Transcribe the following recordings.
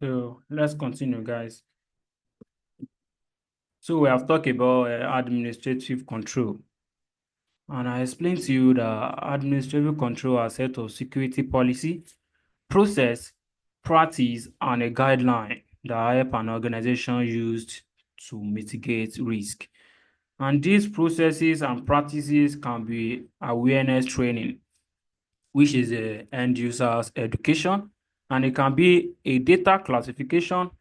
So let's continue, guys. So we have talked about administrative control. And I explained to you that administrative control are a set of security policy, process, practice, and a guideline that help an organization used to mitigate risk. And these processes and practices can be awareness training, which is a end users education, and it can be a data classification,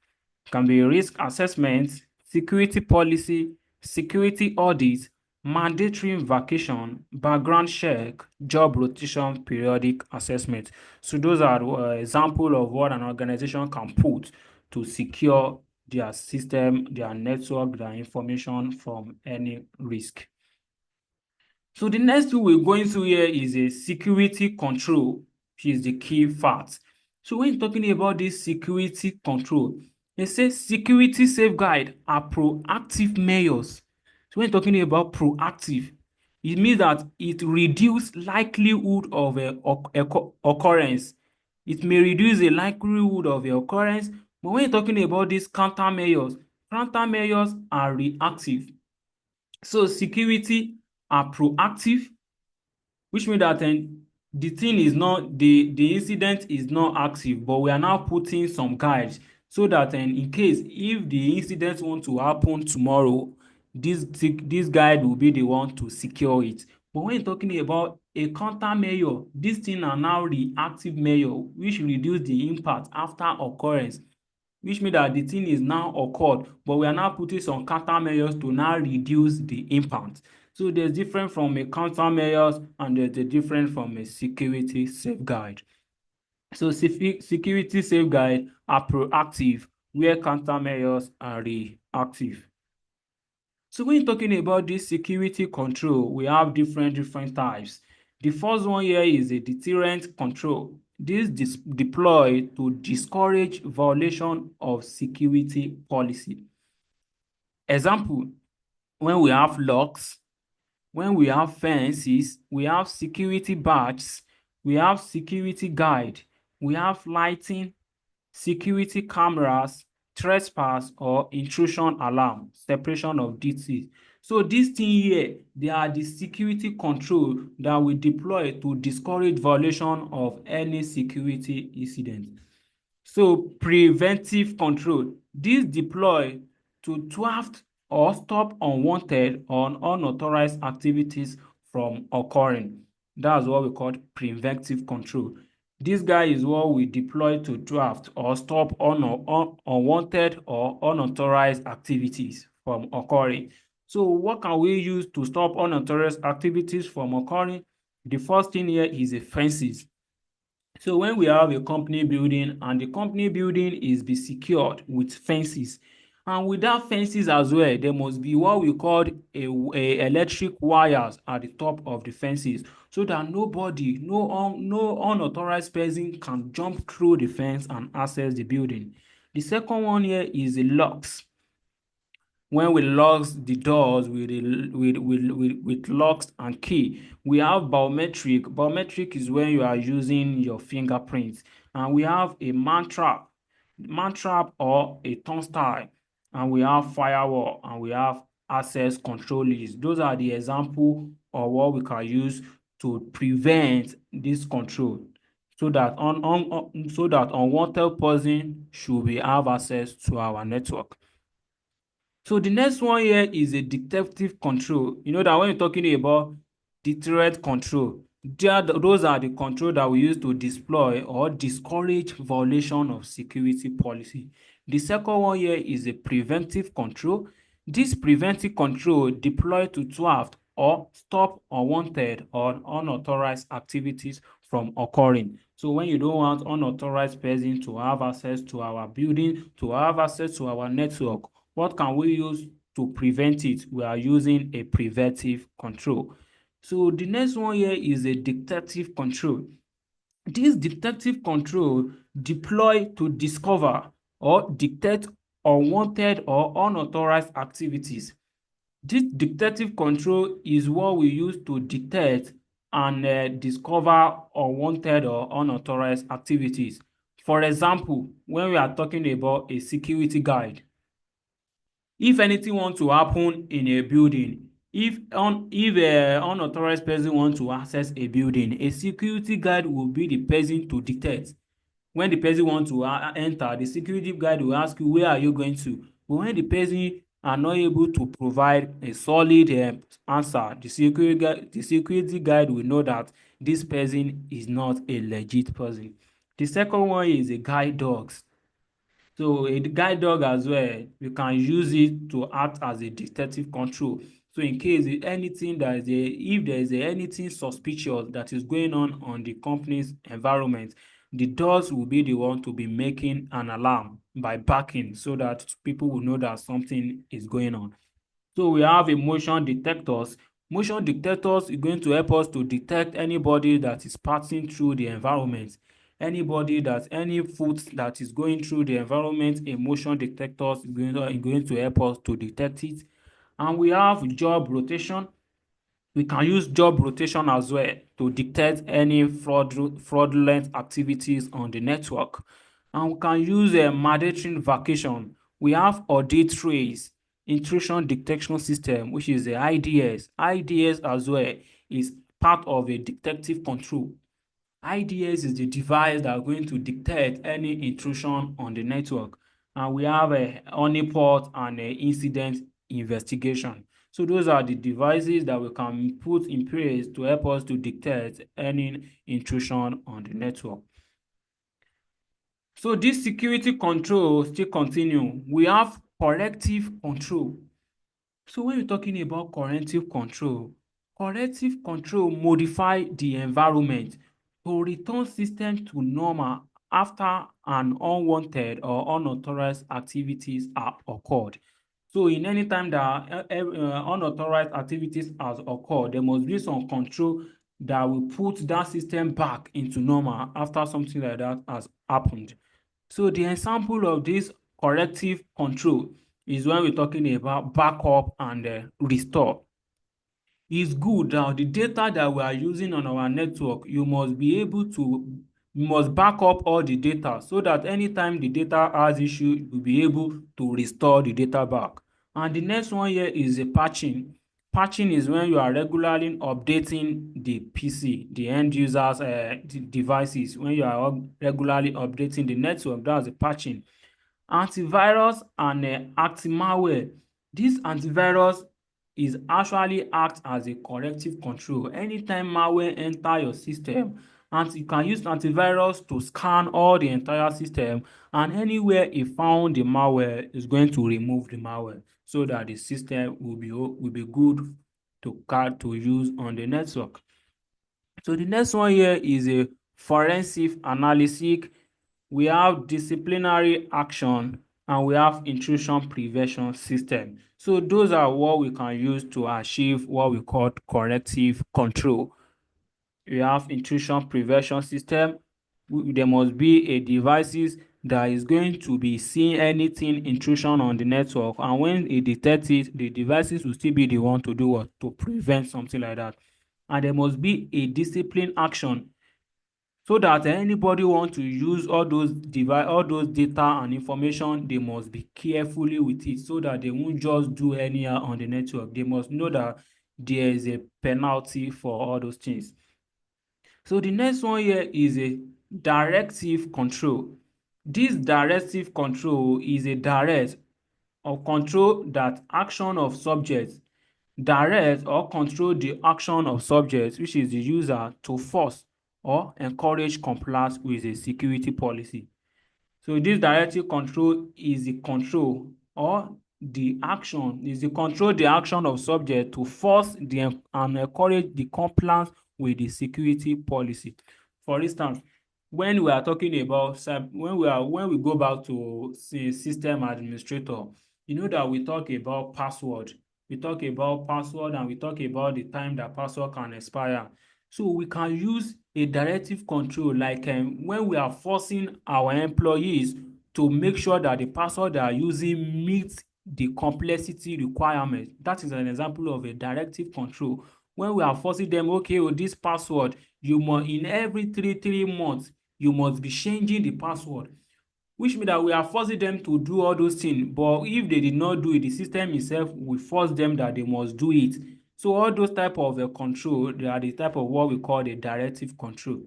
can be risk assessment, security policy, security audit, mandatory vacation, background check, job rotation, periodic assessment. So those are example of what an organization can put to secure their system, their network, their information from any risk. So the next thing we're going to here is a security control, which is the key fact. So when talking about this security control, it says security safeguard are proactive measures. So when talking about proactive, it means that it reduces likelihood of occurrence. It may reduce the likelihood of a occurrence, but when you're talking about these countermeasures are reactive. So security are proactive, which means that the thing is not the incident is not active, but we are now putting some guides so that in case if the incident want to happen tomorrow, this guide will be the one to secure it. But when you're talking about a countermeasure, this thing are now reactive measure which reduce the impact after occurrence, which means that the thing is now occurred, but we are now putting some countermeasures to now reduce the impact. So there's different from a countermeasures and there's a different from a security safeguard. So security safeguard are proactive, where countermeasures are reactive. So when talking about this security control, we have different types. The first one here is a deterrent control. This deploy to discourage violation of security policy. Example, when we have locks, when we have fences, we have security badges, we have security guide, we have lighting, security cameras, trespass or intrusion alarm, separation of duties. So this thing here, they are the security control that we deploy to discourage violation of any security incident. So preventive control, this deploy to thwart or stop unwanted or unauthorized activities from occurring. That's what we call preventive control. This guy is what we deploy to draft or stop unwanted or unauthorized activities from occurring. So what can we use to stop unauthorized activities from occurring? The first thing here is the fences. So when we have a company building and the company building is be secured with fences, and with that fences as well, there must be what we call a electric wires at the top of the fences so that nobody, no unauthorized person can jump through the fence and access the building. The second one here is the locks. When we lock the doors with locks and key, we have biometric. Biometric is when you are using your fingerprints, and we have a man trap or a turnstile, and we have firewall, and we have access control list. Those are the example of what we can use to prevent this control, so that so that unwanted person should be have access to our network. So the next one here is a detective control. You know that when you're talking about deterrent control, those are the control that we use to deploy or discourage violation of security policy. The second one here is a preventive control. This preventive control deployed to thwart or stop unwanted or unauthorized activities from occurring. So when you don't want unauthorized person to have access to our building, to have access to our network, what can we use to prevent it? We are using a preventive control. So the next one here is a detective control. This detective control deploy to discover or detect unwanted or unauthorized activities. This detective control is what we use to detect and discover unwanted or unauthorized activities For example, when we are talking about a security guide, if anything want to happen in a building, if a unauthorized person want to access a building, a security guard will be the person to detect. When the person want to enter, the security guard will ask you, where are you going to? But when the person are not able to provide a solid answer, the security guard will know that this person is not a legit person. The second one is a guide dogs. So a guide dog as well, you can use it to act as a detective control. So in case anything that is if there is anything suspicious that is going on the company's environment, the dogs will be the one to be making an alarm by barking so that people will know that something is going on. So we have a motion detectors. Motion detectors is going to help us to detect anybody that is passing through the environment. Any foot that is going through the environment, a motion detectors is going to help us to detect it. And we have job rotation. We can use job rotation as well to detect any fraudulent activities on the network. And we can use a mandatory vacation. We have audit trace, intrusion detection system, which is the IDS. IDS as well is part of a detective control. IDS is the device that are going to detect any intrusion on the network. And we have a honeypot and a incident investigation. So those are the devices that we can put in place to help us to detect any intrusion on the network. So this security control still continue. We have corrective control. So when you're talking about corrective control modify the environment to return system to normal after an unwanted or unauthorized activities are occurred. So in any time that unauthorized activities has occurred, there must be some control that will put that system back into normal after something like that has happened. So the example of this corrective control is when we're talking about backup and restore. It's good that the data that we are using on our network, you must back up all the data so that anytime the data has issue, you'll be able to restore the data back. And the next one here is a patching. Patching is when you are regularly updating the PC, the end users devices. When you are regularly updating the network, that's the patching. Antivirus and anti-malware. This antivirus is actually act as a corrective control. Anytime malware enter your system, and you can use antivirus to scan all the entire system, and anywhere e found the malware is going to remove the malware so that the system will be good to use on the network. So the next one here is a forensic analysis. We have disciplinary action and we have intrusion prevention system. So those are what we can use to achieve what we call corrective control. We have intrusion prevention system. There must be a devices that is going to be seeing anything intrusion on the network, and when it detects it, the devices will still be the one to do what? To prevent something like that. And there must be a discipline action so that anybody want to use all those data and information, they must be carefully with it so that they won't just do anyhow on the network. They must know that there is a penalty for all those things. So the next one here is a directive control. This directive control is a direct or control that action of subjects, direct or control the action of subjects, which is the user, to force or encourage compliance with a security policy. So this directive control is the control or the action is the control the action of subject to force and encourage the compliance with the security policy. For instance, when we are talking about when we go back to say system administrator, you know that we talk about password. We talk about password and we talk about the time that password can expire. So we can use a directive control like when we are forcing our employees to make sure that the password they are using meets the complexity requirement. That is an example of a directive control. When we are forcing them, okay, this password, you must in every three months, you must be changing the password, which means that we are forcing them to do all those things. But if they did not do it, the system itself will force them that they must do it. So all those type of control, they are the type of what we call the directive control.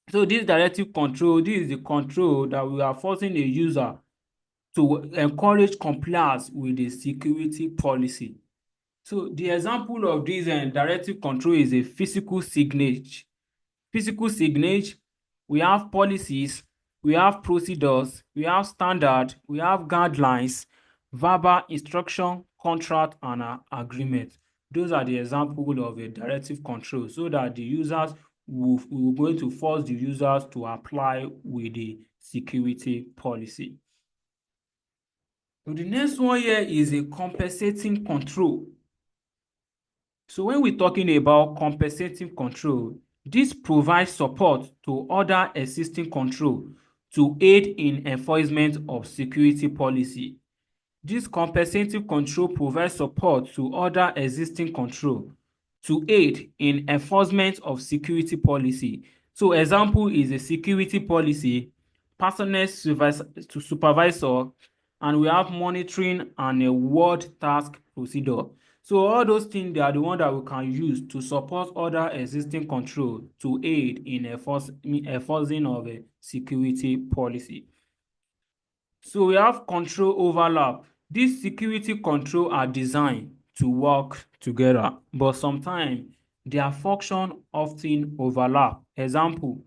So this directive control, this is the control that we are forcing a user to encourage compliance with the security policy. So the example of this directive control is a physical signage. Physical signage, we have policies, we have procedures, we have standard, we have guidelines, verbal instruction, contract, and agreement. Those are the examples of a directive control, so that the users will going to force the users to apply with the security policy. So the next one here is a compensating control. So when we're talking about compensating control, this provides support to other existing control to aid in enforcement of security policy. This compensating control provides support to other existing control to aid in enforcement of security policy. So example is a security policy, personnel supervisor, and we have monitoring and a ward task procedure. So all those things, they are the ones that we can use to support other existing control to aid in enforcing of a security policy. So we have control overlap. These security control are designed to work together, but sometimes their function often overlap. Example,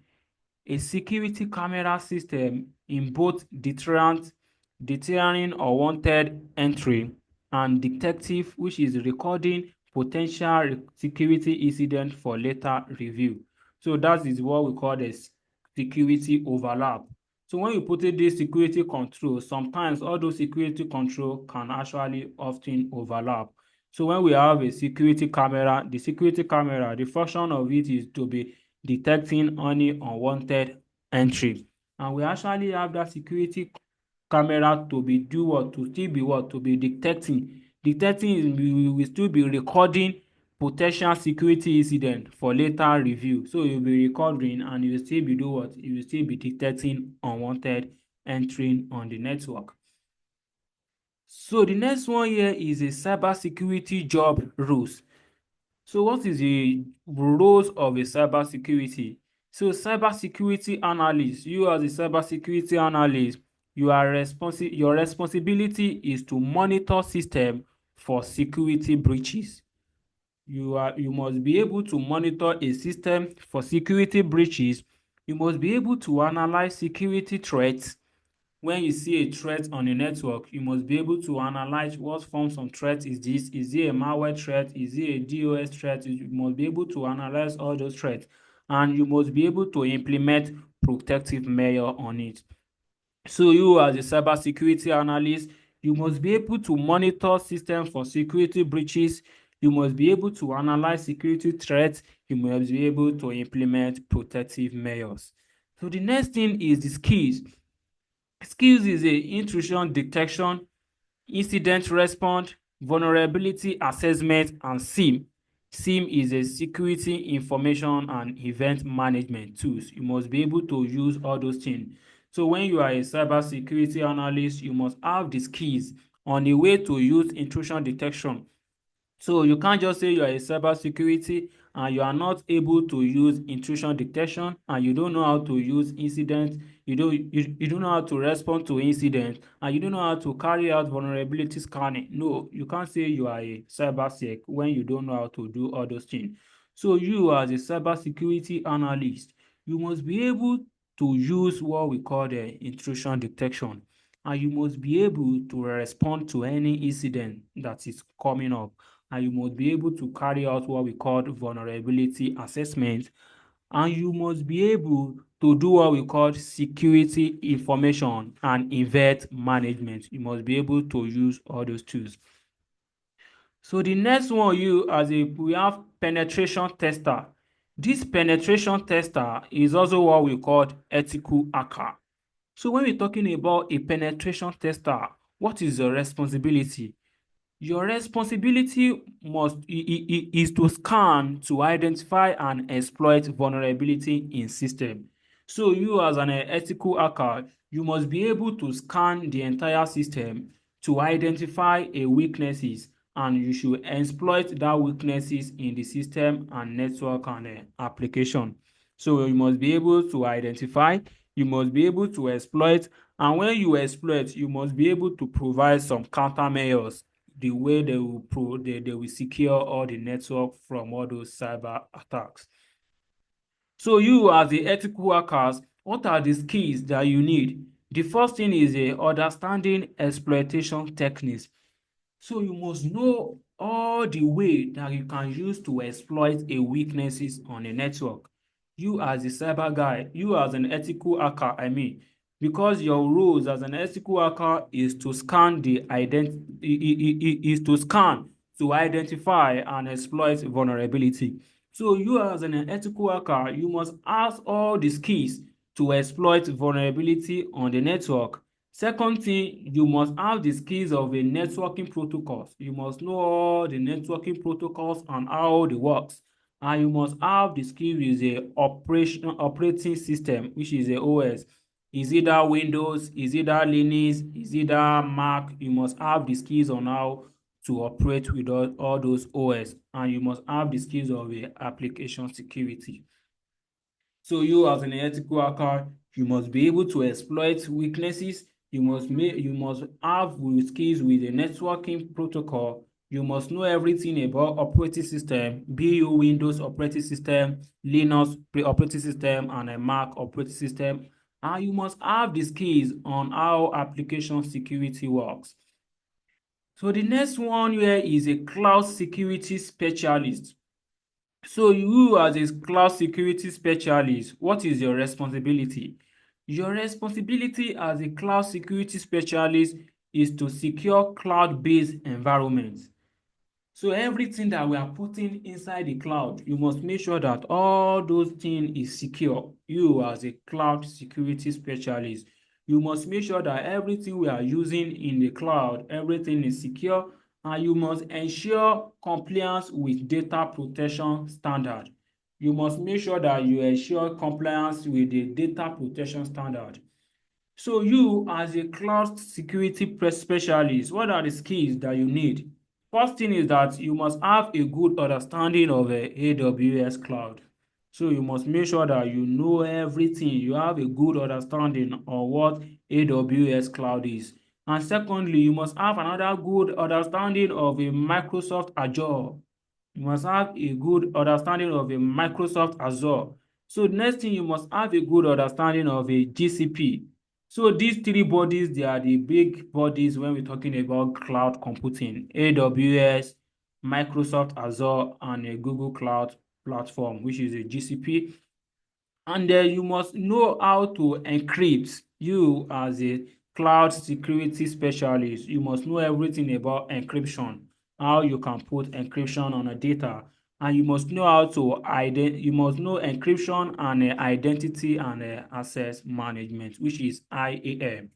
a security camera system in both deterring unwanted entry, and detective, which is recording potential security incident for later review. So that is what we call the security overlap. So when you put in this security control, sometimes all those security control can actually often overlap. So when we have a security camera, the function of it is to be detecting any unwanted entry. And we actually have that security camera to be do what? To still be what? To be detecting. Detecting is we will still be recording potential security incident for later review. So you'll be recording and you will still be do what? You will still be detecting unwanted entering on the network. So the next one here is a cybersecurity job rules. So what is the roles of a cybersecurity? So cybersecurity analyst, you as a cybersecurity analyst, your responsibility is to monitor system for security breaches. You must be able to monitor a system for security breaches. You must be able to analyze security threats. When you see a threat on a network, you must be able to analyze what forms of threat is this. Is it a malware threat? Is it a DOS threat? You must be able to analyze all those threats, and you must be able to implement protective measure on it. So you as a cybersecurity analyst, you must be able to monitor system for security breaches. You must be able to analyze security threats. You must be able to implement protective measures. So the next thing is the skills. Skills is a intrusion detection, incident response, vulnerability assessment, and SIM. SIM is a security information and event management tools. You must be able to use all those things. So when you are a cybersecurity analyst, you must have the skills on a way to use intrusion detection. So you can't just say you are a cybersecurity and you are not able to use intrusion detection, and you don't know how to use incident, you don't know how to respond to incident, and you don't know how to carry out vulnerability scanning. No, you can't say you are a cybersec when you don't know how to do all those things. So you as a cybersecurity analyst, you must be able to use what we call the intrusion detection, and you must be able to respond to any incident that is coming up, and you must be able to carry out what we call vulnerability assessment, and you must be able to do what we call security information and event management. You must be able to use all those tools. So the next one, we have penetration tester. This penetration tester is also what we call ethical hacker. So when we're talking about a penetration tester, what is your responsibility? Your responsibility is to scan to identify and exploit vulnerability in system. So you as an ethical hacker, you must be able to scan the entire system to identify a weaknesses, and you should exploit that weaknesses in the system and network and application. So you must be able to identify, you must be able to exploit, and when you exploit, you must be able to provide some countermeasures the way they will secure all the network from all those cyber attacks. So you as the ethical hackers, what are the skills that you need? The first thing is a understanding exploitation techniques. So you must know all the way that you can use to exploit a weaknesses on a network. You as a cyber guy, you as an ethical hacker, I mean, because your roles as an ethical hacker is to scan is to scan to identify and exploit vulnerability. So you as an ethical hacker, you must have all the skills to exploit vulnerability on the network. Second thing, you must have the skills of a networking protocols. You must know all the networking protocols and how they works. And you must have the skill with the operating system, which is the OS. Is either Windows, is either Linux, is either Mac. You must have the skills on how to operate with all those OS, and you must have the skills of a application security. So you as an ethical hacker, you must be able to exploit weaknesses. You must have skills with the networking protocol. You must know everything about operating system, be it Windows operating system, Linux operating system, and a Mac operating system. And you must have the skills on how application security works. So the next one here is a cloud security specialist. So you as a cloud security specialist, what is your responsibility? Your responsibility as a cloud security specialist is to secure cloud-based environments. So everything that we are putting inside the cloud, you must make sure that all those things is secure. You as a cloud security specialist, you must make sure that everything we are using in the cloud, everything is secure, and you must ensure compliance with data protection standard. You must make sure that you ensure compliance with the data protection standard. So you as a cloud security specialist, what are the skills that you need? First thing is that you must have a good understanding of AWS cloud. So you must make sure that you know everything. You have a good understanding of what AWS cloud is. And secondly, you must have another good understanding of a Microsoft Azure. You must have a good understanding of a Microsoft Azure. So the next thing, you must have a good understanding of a GCP. So these three bodies, they are the big bodies when we're talking about cloud computing: AWS, Microsoft Azure, and a Google Cloud Platform, which is a GCP. And then you must know how to encrypt. You as a cloud security specialist, you must know everything about encryption, how you can put encryption on a data, and you must know how to you must know encryption and identity and access management, which is IAM.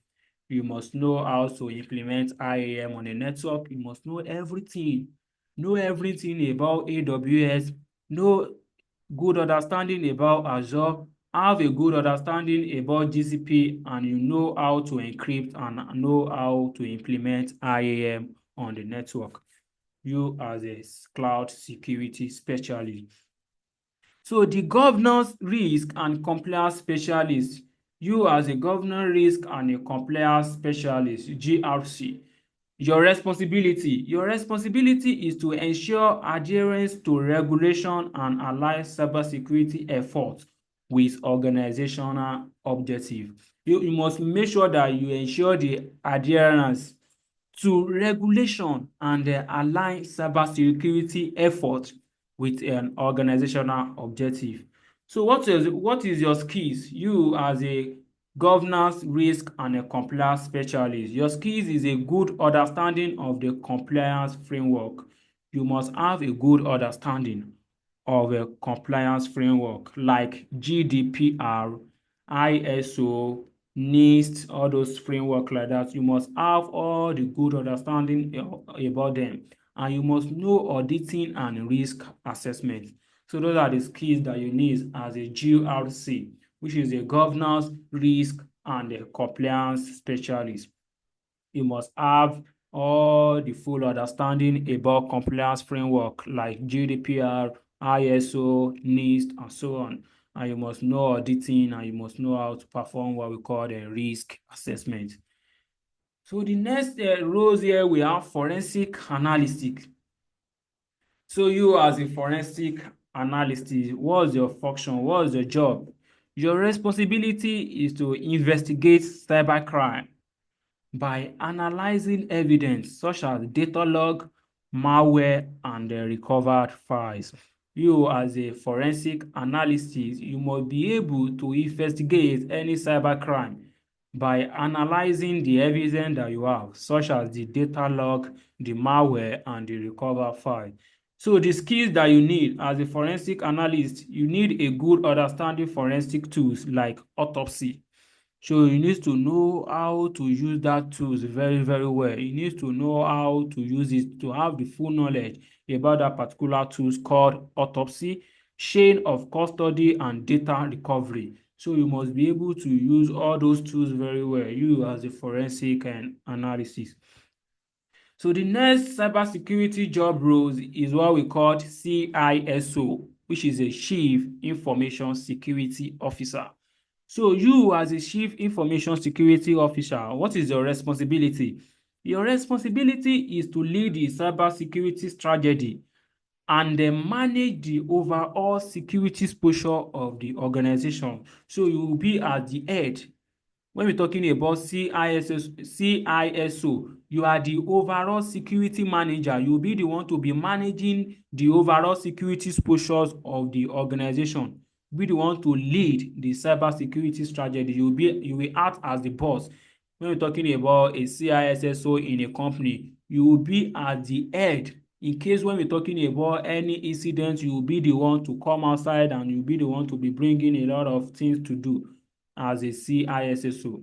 You must know how to implement IAM on a network. You must know everything about AWS, know good understanding about Azure, have a good understanding about GCP, and you know how to encrypt and know how to implement IAM on the network. You as a cloud security specialist. So the governance risk and compliance specialist, you as a governance risk and a compliance specialist, GRC, your responsibility is to ensure adherence to regulation and align cybersecurity efforts with organizational objective. You must make sure that you ensure the adherence to regulation and align cybersecurity efforts with an organizational objective. So what is your skills? You as a governance, risk, and a compliance specialist, your skills is a good understanding of the compliance framework. You must have a good understanding of a compliance framework like GDPR, ISO, NIST, all those framework like that. You must have all the good understanding about them, and you must know auditing and risk assessment. So those are the skills that you need as a GRC. which is a governance, risk, and a compliance specialist. You must have all the full understanding about compliance framework like GDPR, ISO, NIST, and so on. And you must know auditing, and you must know how to perform what we call the risk assessment. So the next roles here, we have forensic analysis. So you as a forensic analyst, what's your function? What's your job? Your responsibility is to investigate cybercrime by analyzing evidence such as data log, malware, and recovered files. You as a forensic analyst, you must be able to investigate any cybercrime by analyzing the evidence that you have, such as the data log, the malware, and the recovered file. So the skills that you need as a forensic analyst, you need a good understanding forensic tools like autopsy. So you need to know how to use that tools very, very well. You need to know how to use it to have the full knowledge about that particular tools called autopsy, chain of custody, and data recovery. So you must be able to use all those tools very well, you as a forensic and analysis. So the next cybersecurity job roles is what we call CISO, which is a Chief Information Security Officer. So you as a Chief Information Security Officer, what is your responsibility? Your responsibility is to lead the cybersecurity strategy and then manage the overall security posture of the organization. So you will be at the head. When we're talking about CISO, you are the overall security manager. You'll be the one to be managing the overall security postures of the organization. Be the one to lead the cyber security strategy. You will act as the boss. When we're talking about a CISO in a company, you will be at the head. In case when we're talking about any incident, you will be the one to come outside and you'll be the one to be bringing a lot of things to do as a CISO.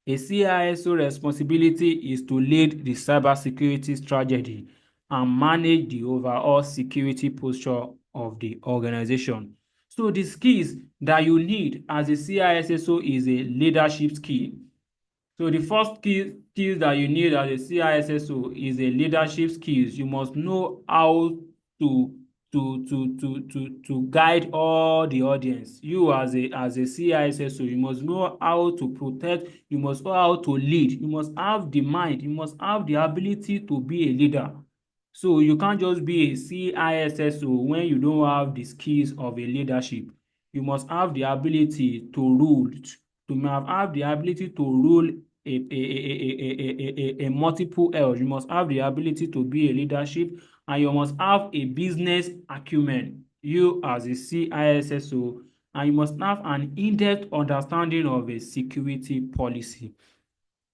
A CISO responsibility is to lead the cybersecurity strategy and manage the overall security posture of the organization. So the skills that you need as a CISO is a leadership skill. So the first skills that you need as a CISO is a leadership skills. You must know how to guide all the audience. You as a CISO, you must know how to protect, you must know how to lead, you must have the mind, you must have the ability to be a leader. So you can't just be a CISO when you don't have the skills of a leadership. You must have the ability to rule, to have the ability to rule a multiple else. You must have the ability to be a leadership, and you must have a business acumen, you as a CISO, and you must have an in-depth understanding of a security policy.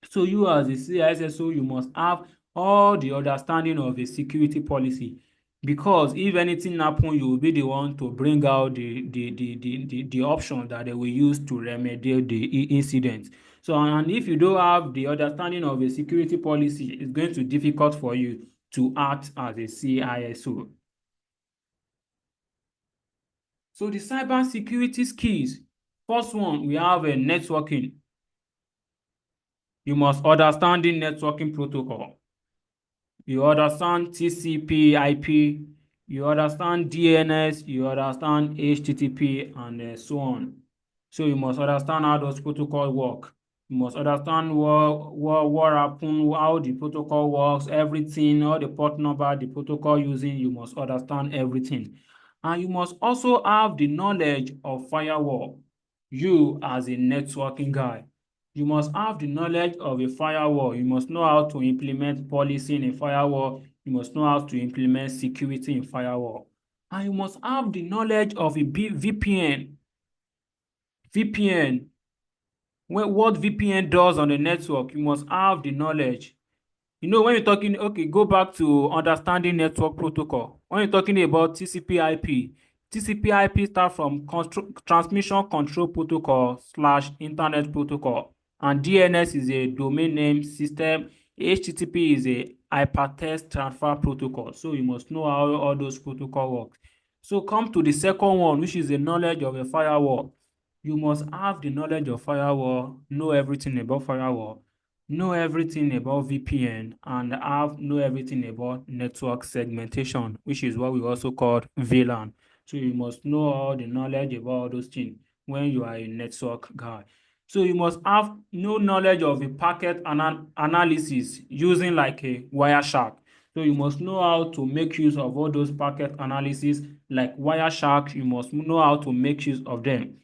So you as a CISO, you must have all the understanding of a security policy, because if anything happen, you will be the one to bring out the option that they will use to remediate the incident. So and if you don't have the understanding of a security policy, it's going to be difficult for you to act as a CISO. So the cyber security skills, first one, we have a networking. You must understand the networking protocol. You understand TCP, IP, you understand DNS, you understand HTTP, and so on. So you must understand how those protocols work. You must understand what happened, how the protocol works, everything, all the port number, the protocol using, you must understand everything. And you must also have the knowledge of firewall, you as a networking guy. You must have the knowledge of a firewall. You must know how to implement policy in a firewall. You must know how to implement security in firewall. And you must have the knowledge of a VPN. VPN, what VPN does on the network, you must have the knowledge. You know, when you're talking, okay, go back to understanding network protocol. When you're talking about TCP/IP, TCP/IP start from transmission control protocol / internet protocol, and DNS is a domain name system. HTTP is a hypertext transfer protocol. So you must know how all those protocol work. So come to the second one, which is the knowledge of a firewall. You must have the knowledge of firewall, know everything about firewall, know everything about VPN, and know everything about network segmentation, which is what we also call VLAN. So you must know all the knowledge about all those things when you are a network guy. So you must have no knowledge of a packet analysis using like a Wireshark. So you must know how to make use of all those packet analysis like Wireshark. You must know how to make use of them.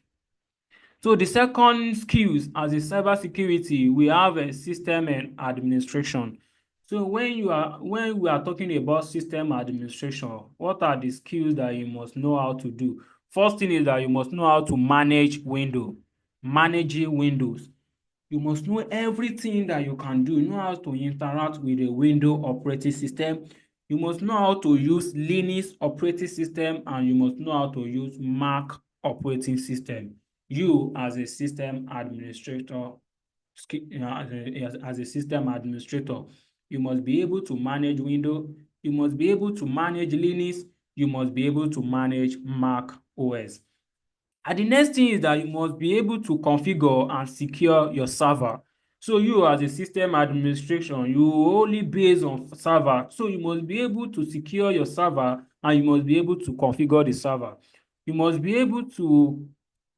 So the second skills as a cybersecurity, we have a system and administration. So when we are talking about system administration, what are the skills that you must know how to do? First thing is that you must know how to managing Windows. You must know everything that you can do. You know how to interact with a Windows operating system. You must know how to use Linux operating system, and you must know how to use Mac operating system. You as a system administrator, as a system administrator, you must be able to manage Windows. You must be able to manage Linux. You must be able to manage Mac OS. And the next thing is that you must be able to configure and secure your server. So you as a system administration, you only based on server. So you must be able to secure your server and you must be able to configure the server. You must be able to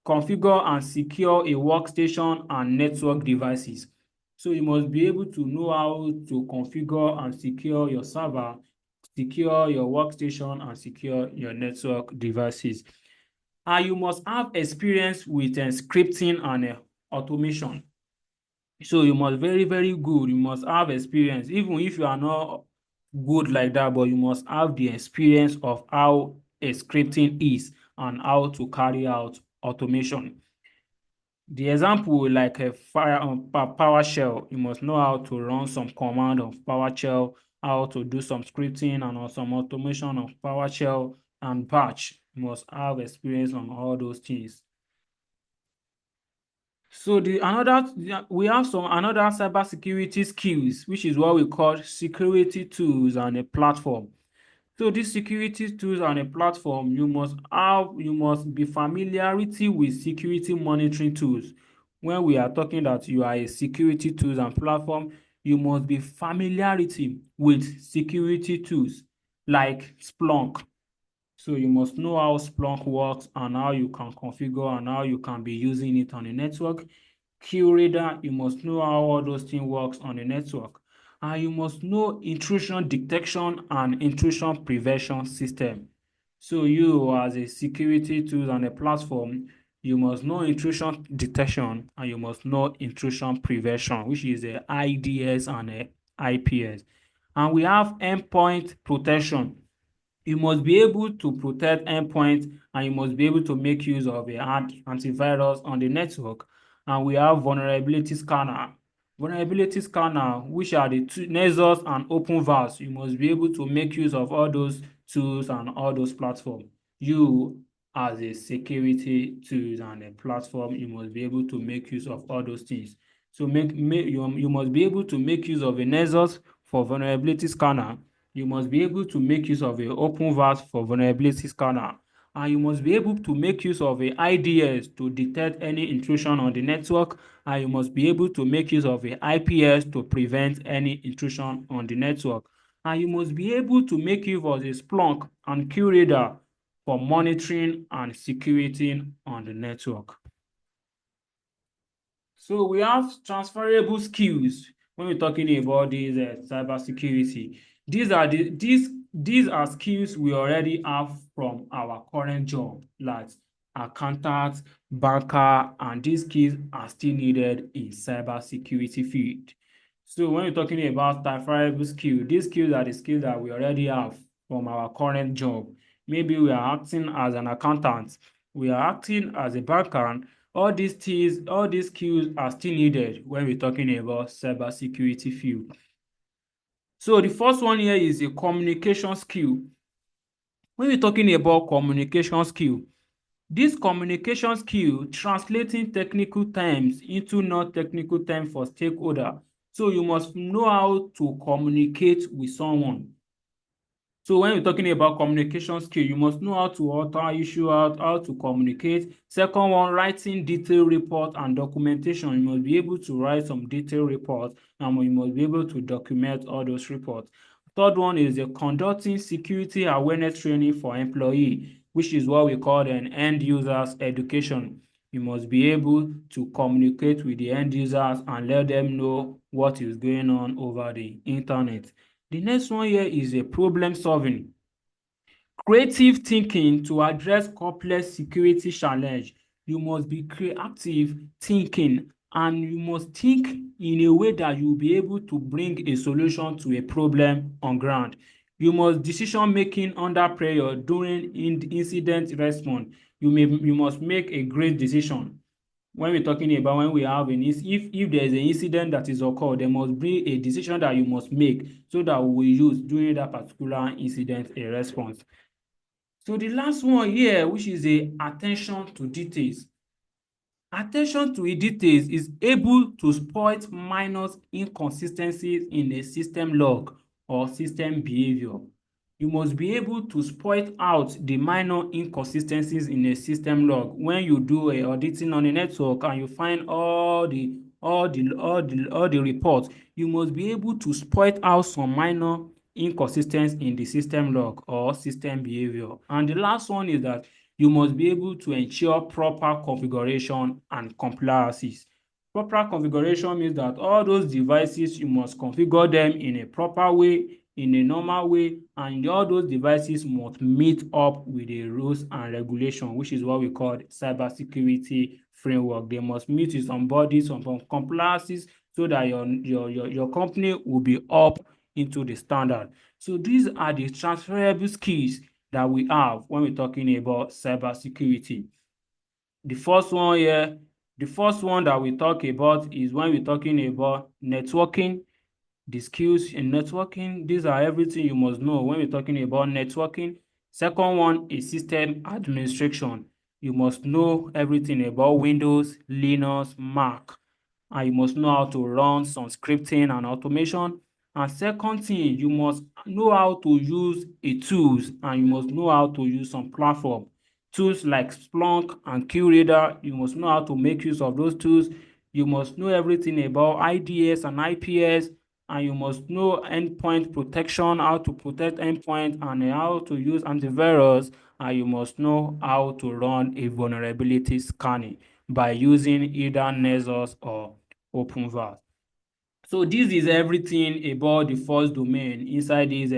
configure and secure a workstation and network devices. So you must be able to know how to configure and secure your server, secure your workstation, and secure your network devices. And you must have experience with scripting and automation. So you must very good. You must have experience, even if you are not good like that, but you must have the experience of how a scripting is and how to carry out automation. The example like a PowerShell, you must know how to run some command of PowerShell, how to do some scripting and some automation of PowerShell and batch. You must have experience on all those things. So we have some another cybersecurity skills, which is what we call security tools and a platform. So these security tools and a platform, you must be familiarity with security monitoring tools. When we are talking that you are a security tools and platform, you must be familiarity with security tools like Splunk. So you must know how Splunk works and how you can configure and how you can be using it on a network. QRadar, you must know how all those things works on a network. And you must know intrusion detection and intrusion prevention system. So you as a security tool and a platform, you must know intrusion detection and you must know intrusion prevention, which is a IDS and a IPS. And we have endpoint protection. You must be able to protect endpoints and you must be able to make use of a antivirus on the network. And we have vulnerability scanner. Vulnerability scanner, which are the Nexus and OpenVAS. You must be able to make use of all those tools and all those platforms. You, as a security tools and a platform, you must be able to make use of all those things. So you must be able to make use of a Nexus for vulnerability scanner. You must be able to make use of a OpenVAS for vulnerability scanner. And you must be able to make use of a IDS to detect any intrusion on the network. And you must be able to make use of a IPS to prevent any intrusion on the network. And you must be able to make use of a Splunk and QRadar for monitoring and security on the network. So we have transferable skills when we're talking about these cybersecurity. These are skills we already have from our current job, like accountant, banker, and these skills are still needed in cybersecurity field. So when we're talking about transferable skill, these skills are the skills that we already have from our current job. Maybe we are acting as an accountant, we are acting as a banker. All these skills are still needed when we're talking about cybersecurity field. So the first one here is a communication skill. When we're talking about communication skill, this communication skill translating technical terms into non-technical terms for stakeholder. So you must know how to communicate with someone. So when you're talking about communication skill, you must know how to author, issue out, how to communicate. Second one, writing detailed report and documentation. You must be able to write some detailed reports and you must be able to document all those reports. Third one is the conducting security awareness training for employee, which is what we call an end users education. You must be able to communicate with the end users and let them know what is going on over the internet. The next one here is a problem solving. Creative thinking to address complex security challenge. You must be creative thinking and you must think in a way that you will be able to bring a solution to a problem on ground. You must decision making under pressure during incident response. You must make a great decision when we're talking about when we have if there is an incident that is occurred, there must be a decision that you must make so that we will use during that particular incident a response. So the last one here, which is a attention to details. Attention to details is able to spot minor inconsistencies in a system log or system behavior. You must be able to spot out the minor inconsistencies in a system log. When you do a auditing on a network and you find all the reports, you must be able to spot out some minor inconsistencies in the system log or system behavior. And the last one is that you must be able to ensure proper configuration and compliances. Proper configuration means that all those devices, you must configure them in a proper way, in a normal way, and all those devices must meet up with the rules and regulation, which is what we call cybersecurity framework. They must meet with some bodies, some compliances, so that your company will be up into the standard. So these are the transferable skills that we have when we're talking about cybersecurity. The first one here, the first one that we talk about is when we're talking about networking. The skills in networking, these are everything you must know when we're talking about networking. Second one is system administration. You must know everything about Windows, Linux, Mac, and you must know how to run some scripting and automation. And second thing, you must know how to use a tools and you must know how to use some platform. Tools like Splunk and QRadar, you must know how to make use of those tools. You must know everything about IDS and IPS, and you must know endpoint protection, how to protect endpoint and how to use antivirus, and you must know how to run a vulnerability scanning by using either Nessus or OpenVAS. So this is everything about the first domain inside this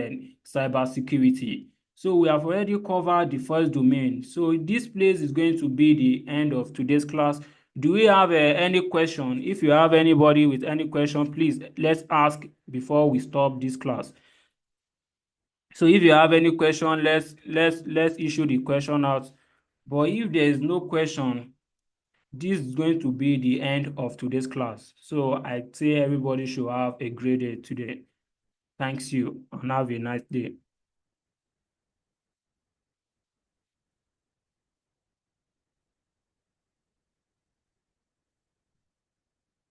cybersecurity. So we have already covered the first domain. So this place is going to be the end of today's class. Do we have any question? If you have anybody with any question, please let's ask before we stop this class. So if you have any question, let's issue the question out. But if there is no question, this is going to be the end of today's class. So I say everybody should have a great day today. Thanks you and have a nice day.